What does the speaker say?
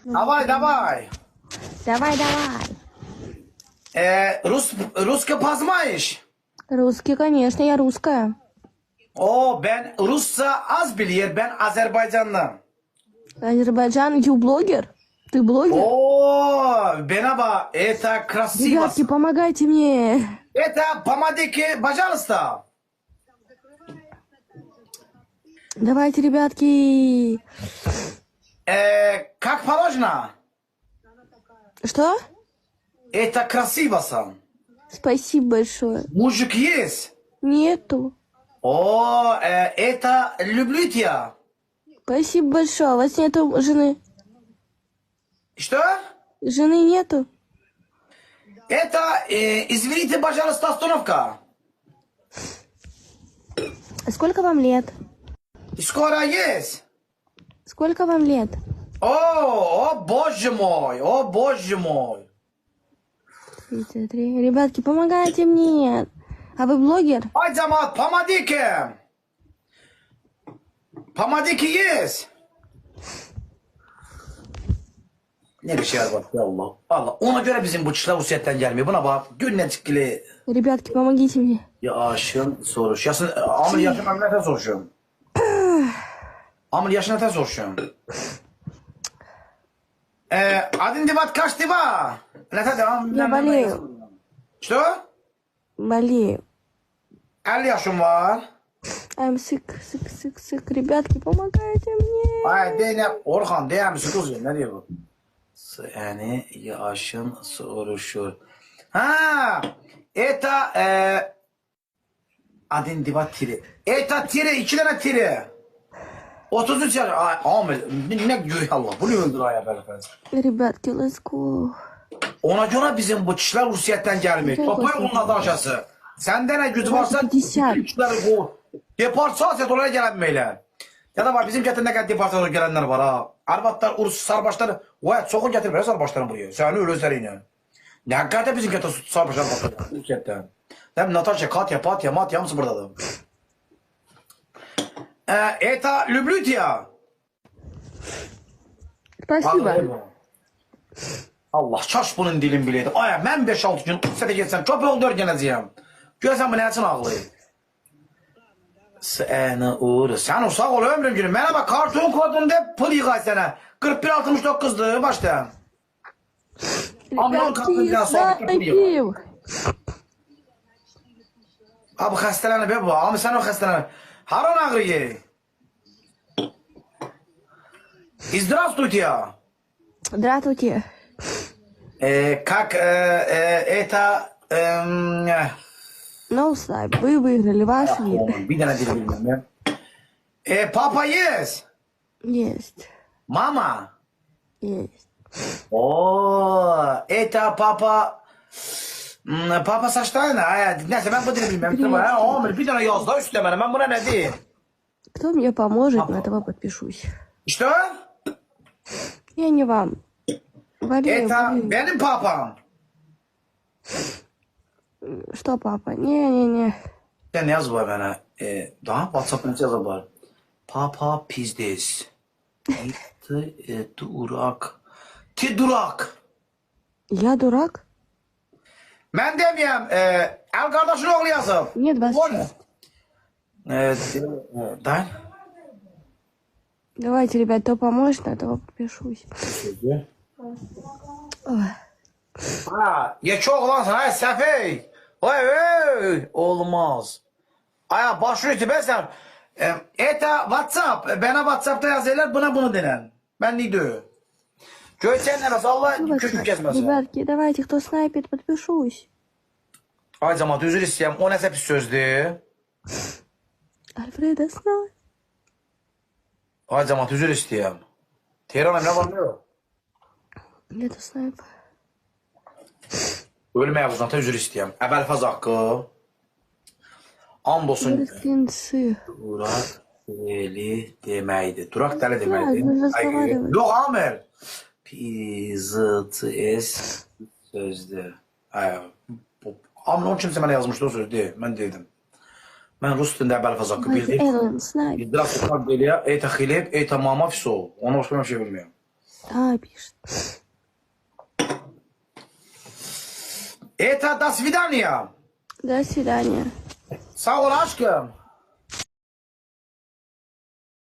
Давай, давай. Давай, давай. Русский познаешь? Русский, конечно, я русская. O ben Rusça az biliyor. Ben Azerbaycan'dan. Азербайджан, you блогер? Ты блогер? О, Бенаба, это красиво. Ребятки, помогайте мне. Это помогите, пожалуйста. Давайте, ребятки. Как положено? Что? Это красиво сам. Спасибо большое. Мужик есть? Нету. О, это люблю тебя. Спасибо большое. У вас нету жены? Что? Жены нету? Это, извините, пожалуйста, остановка. А сколько вам лет? Скоро есть. Сколько вам лет? О, боже мой, о, боже мой. 33. Ребятки, помогайте мне. А вы блогер? Ay cemaat, pamadike. Pamadike есть. Ne bir şeyler var ya Allah. Allah. Ona göre bizim bu çişler Rusiyetten gelmiyor. Buna bak. Günnecikli. Rебятки, помогите мне. Ya aşığın soruş. Yaşın, amir yaşın amir nefes soruşum. Amir yaşın nefes soruşum. Adın divat kaç diva? Nefes devam. Я болею. Что? Болею. 50 yaşım var. I'm sick. Ребятки, помогайте мне. Ay deyne Orhan deyem misin kızım? Ne diyor bu? Yani yaşın soruşur. Ha, eta adın divat tiri. Eta tiri, 2 tane tiri. 33 yaş. Ay amel ne diyor Allah? Bu ne öldür ay efendim? Ребятки, let's go. Ona göre bizim bu kişiler Rusiyetten gelmiyor. Toplar onun adı aşağısı. Sende ne gücü varsa 50. kişileri bu. Deportasyon oraya gelenmeyler. Ya da var bizim getirdiğinde kadar deportasyon gelenler var ha. Arbatlar, Urus, sarbaşları. Vay sokun getirmiyor sarbaşların buraya. Seni öyle özleriyle. Ne hakikaten bizim getirdiğinde sarbaşlar bakıyor. Rusiyetten. Hem Natasha, Katya, Patya, Matya mısın burada da? Это люблю тебя. Спасибо. Allah çaş bunun dilin bileydi. Ay ben 5-6 gün sete geçsem köpek oldu örgeneziyem. Görsen bu nesin ağlı? Sen sağ ol ömrüm günüm. Bana bak karton kodun de pıl yıkay sana. 41-69'dı başta. Amnon kartından sonra pıl yıkay. Пив. Abi hastalanı be bu. Abi sen o hastalanı. Haron ağrıyı. Здравствуйте. Здравствуйте. Как это... No snipe. Вы выиграли ваш мир. Bir tane dili bilmem ya. Papa yes. Есть. Mama. Есть. Oo, eta papa... Papa saçlarına. Neyse ben bu dili bilmem. Tamam. Bir tane yaz da üstte bana. Ben buna ne diyeyim? Кто мне поможет, на того подпишусь. Что? Я не вам. Болею, Это болею. benim papam. Что, папа? Не. Sen ne yaz var bana? Daha WhatsApp'ın yaz var. Papa pizdes. Durak. Durak. Я дурак? Ben demeyeyim. El kardeşin oğlu yazım. Нет, 26. Дай. Давайте, ребят, кто поможет, на того подпишусь. Ой. Ha, ya çok lan sana sefey. Oy, olmaz. Aya başlıyor ben sen. Eta WhatsApp. Bana WhatsApp'ta yazıyorlar buna bunu denen. Ben ne diyor? Göğsen neresi Allah kökü kesmesin. Ребятки, давайте, кто снайпит, подпишусь. Ay zaman özür isteyeyim. O ne pis sözdü? Альфреда снайп. Ay zaman özür isteyeyim. Tehran'ım ne var ne yok? Нету снайпа. Ölmeye vuzdan özür isteyeyim. Əbəlfaz haqqı. And olsun. Близнецы. Durak deli deməkdir. Durak dəli biz deməkdir. razговаривали. Yox, Amir. Pizıts sözdür. Amir onun kimsə mənə yazmışdı o sözdür. Mən dedim. Mən Rus dilində əbəlfaz haqqı Давайте, bildim. Эллен, снайп. Здравствуй, как дела? Это хлеб, это мама, все. Он уж прям все bilmiyor. Да, пишет. Это до свидания. До свидания. Sağ ol aşkım.